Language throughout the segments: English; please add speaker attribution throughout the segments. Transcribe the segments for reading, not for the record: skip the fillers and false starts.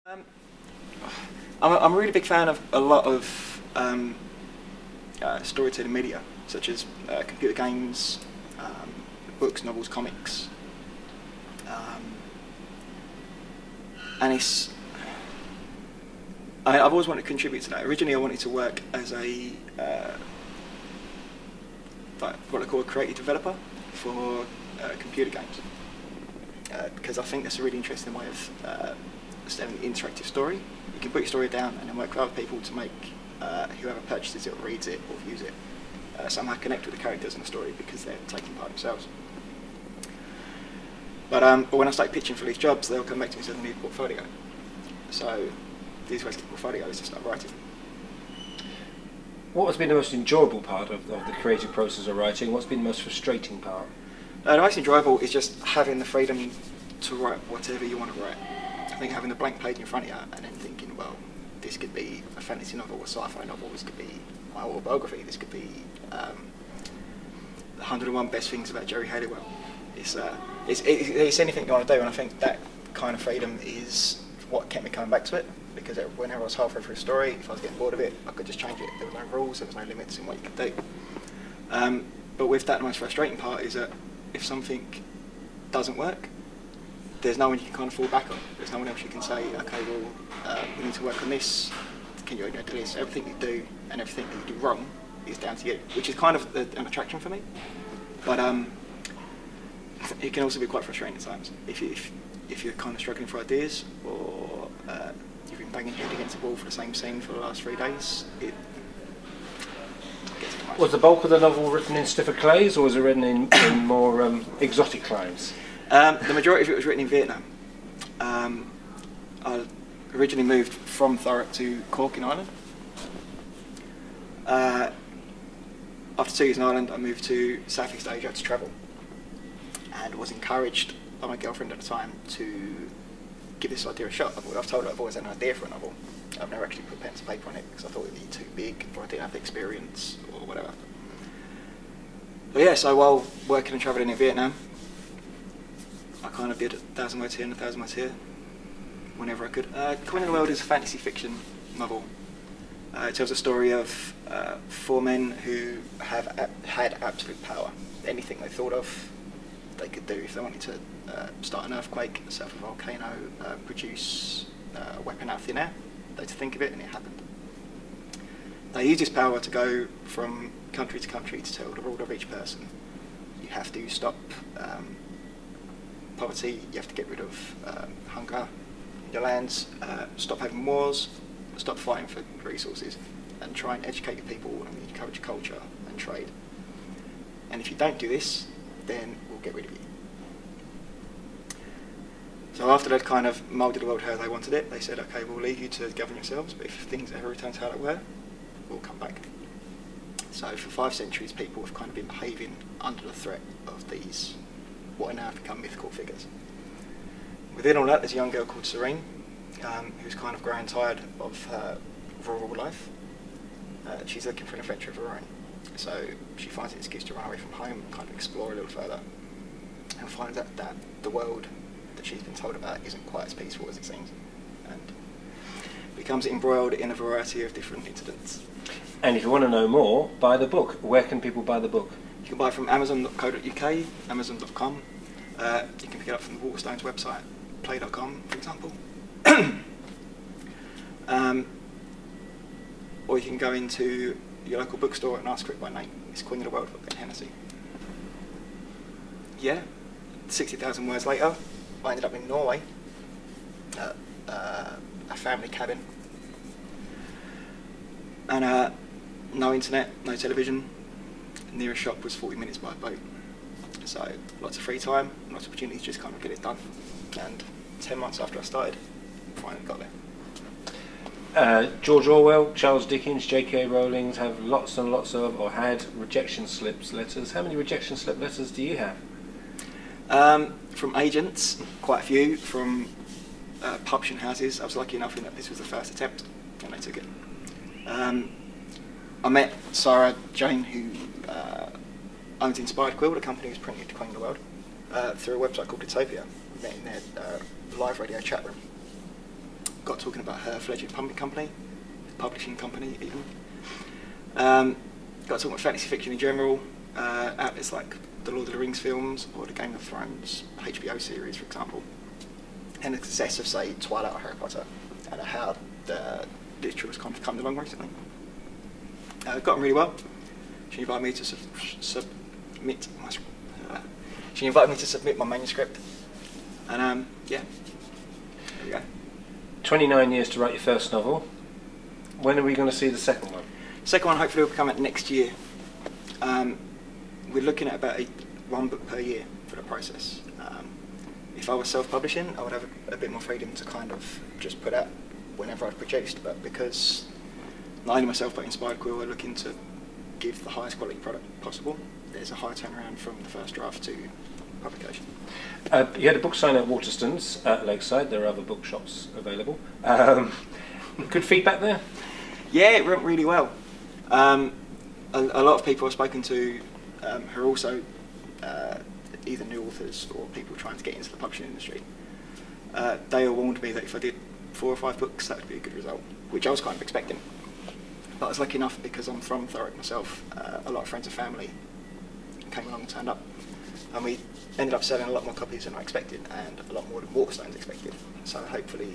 Speaker 1: I'm a really big fan of a lot of storytelling media, such as computer games, books, novels, comics, and I've always wanted to contribute to that. Originally, I wanted to work as a what I call a creative developer for computer games, because I think that's a really interesting way of telling an interactive story. You can put your story down and then work with other people to make whoever purchases it or reads it or views it somehow connect with the characters in the story because they're taking part themselves. But when I started pitching for these jobs, they'll come back to me and say they need a portfolio. So the easy way to get a portfolio is to start writing.
Speaker 2: What has been the most enjoyable part of the creative process of writing? What's been the most frustrating part?
Speaker 1: The most enjoyable is just having the freedom to write whatever you want to write. I think having the blank page in front of you and then thinking, well, this could be a fantasy novel, a sci-fi novel, this could be my autobiography, this could be the 101 Best Things About Jerry Halliwell. It's anything you want to do, and I think that kind of freedom is what kept me coming back to it, because whenever I was halfway through a story, if I was getting bored of it, I could just change it. There were no rules, there was no limits in what you could do. But with that, the most frustrating part is that if something doesn't work, there's no one you can kind of fall back on. There's no one else you can say, okay, well, we need to work on this. Can you do this? Everything you do and everything that you do wrong is down to you, which is kind of an attraction for me. But it can also be quite frustrating at times. If you're kind of struggling for ideas, or you've been banging your head against the wall for the same scene for the last 3 days, it gets too much.
Speaker 2: Was the bulk of the novel written in stiffer clays, or was it written in more exotic climes?
Speaker 1: The majority of it was written in Vietnam. I originally moved from Thurrock to Cork in Ireland. After 2 years in Ireland, I moved to Southeast Asia to travel, and was encouraged by my girlfriend at the time to give this idea a shot. I've told her I've always had an idea for a novel. I've never actually put pen to paper on it because I thought it would be too big, or I didn't have the experience, or whatever. But yeah, so while working and travelling in Vietnam, I kind of did 1,000 words here and 1,000 words here, whenever I could. Queen of the World is a fantasy fiction novel. It tells a story of 4 men who have had absolute power. Anything they thought of, they could do. If they wanted to start an earthquake, surf a volcano, produce a weapon out of thin air, they'd think of it and it happened. They use this power to go from country to country to tell the ruler of each person, you have to stop poverty, you have to get rid of hunger in your lands, stop having wars, stop fighting for resources, and try and educate your people and encourage culture and trade. And if you don't do this, then we'll get rid of you. So after they'd kind of moulded the world how they wanted it, they said, okay, we'll leave you to govern yourselves, but if things ever return to how they were, we'll come back. So for 5 centuries, people have kind of been behaving under the threat of these, what are now become mythical figures. Within all that, there's a young girl called Serene, who's kind of growing tired of her rural life. She's looking for an adventure of her own. So she finds an excuse to run away from home and kind of explore a little further, and finds out that the world that she's been told about isn't quite as peaceful as it seems, and becomes embroiled in a variety of different incidents.
Speaker 2: And if you want to know more, buy the book. Where can people buy the book?
Speaker 1: You can buy it from amazon.co.uk, amazon.com. You can pick it up from the Waterstones website, play.com, for example. Or you can go into your local bookstore and ask for it by name. It's Queen of the World by Ben Hennessy. Yeah, 60,000 words later, I ended up in Norway, a family cabin, and no internet, no television. The nearest shop was 40 minutes by boat. So lots of free time, lots of opportunities to just kind of get it done. And 10 months after I started, I finally got there.
Speaker 2: George Orwell, Charles Dickens, J.K. Rowling have lots and lots of, or had, rejection slips letters. How many rejection slip letters do you have?
Speaker 1: From agents, quite a few. From publishing houses, I was lucky enough in that this was the first attempt, and they took it. I met Sarah Jane, who owns Inspired Quill, the company who's printed Queen of the World, through a website called Utopia. We met in their live radio chat room. got talking about her fledgling publishing company even. Got talking about fantasy fiction in general, outlets like the Lord of the Rings films or the Game of Thrones HBO series, for example, and the success of, say, Twilight or Harry Potter, and how the literature has kind of come along recently. Got on really well. She invited me to submit my manuscript, and yeah, there we go.
Speaker 2: 29 years to write your first novel. When are we going to see the second one?
Speaker 1: Second one hopefully will come out next year. We're looking at about one book per year for the process. If I was self-publishing, I would have a bit more freedom to kind of just put out whenever I've produced, but because not only myself but Inspired Quill are looking to give the highest quality product possible, there's a high turnaround from the first draft to publication.
Speaker 2: You had a book sign at Waterstones at Lakeside. There are other bookshops available. Good feedback there?
Speaker 1: Yeah, it went really well. A lot of people I've spoken to who are also either new authors or people trying to get into the publishing industry, they all warned me that if I did 4 or 5 books, that would be a good result, which I was kind of expecting. But I was lucky enough, because I'm from Thurrock myself, a lot of friends and family came along and turned up, and we ended up selling a lot more copies than I expected, and a lot more than Waterstones expected. So hopefully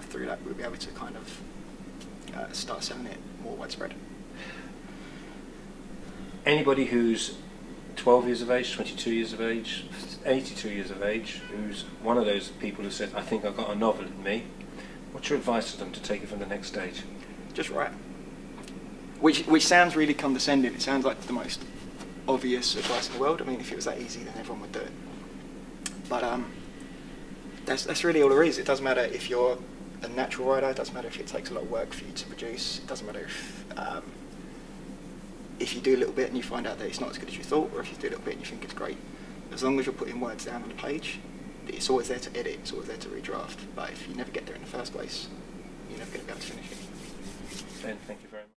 Speaker 1: through that we'll be able to kind of start selling it more widespread.
Speaker 2: Anybody who's 12 years of age, 22 years of age, 82 years of age, who's one of those people who said, I think I've got a novel in me, what's your advice to them to take it from the next stage? Just write.
Speaker 1: Which sounds really condescending. It sounds like the most obvious advice in the world. I mean, if it was that easy, then everyone would do it. But that's really all there is. It doesn't matter if you're a natural writer. It doesn't matter if it takes a lot of work for you to produce. It doesn't matter if you do a little bit and you find out that it's not as good as you thought, or if you do a little bit and you think it's great. As long as you're putting words down on the page, it's always there to edit, it's always there to redraft. But if you never get there in the first place, you're never going to be able to finish it.
Speaker 2: Ben, thank you very much.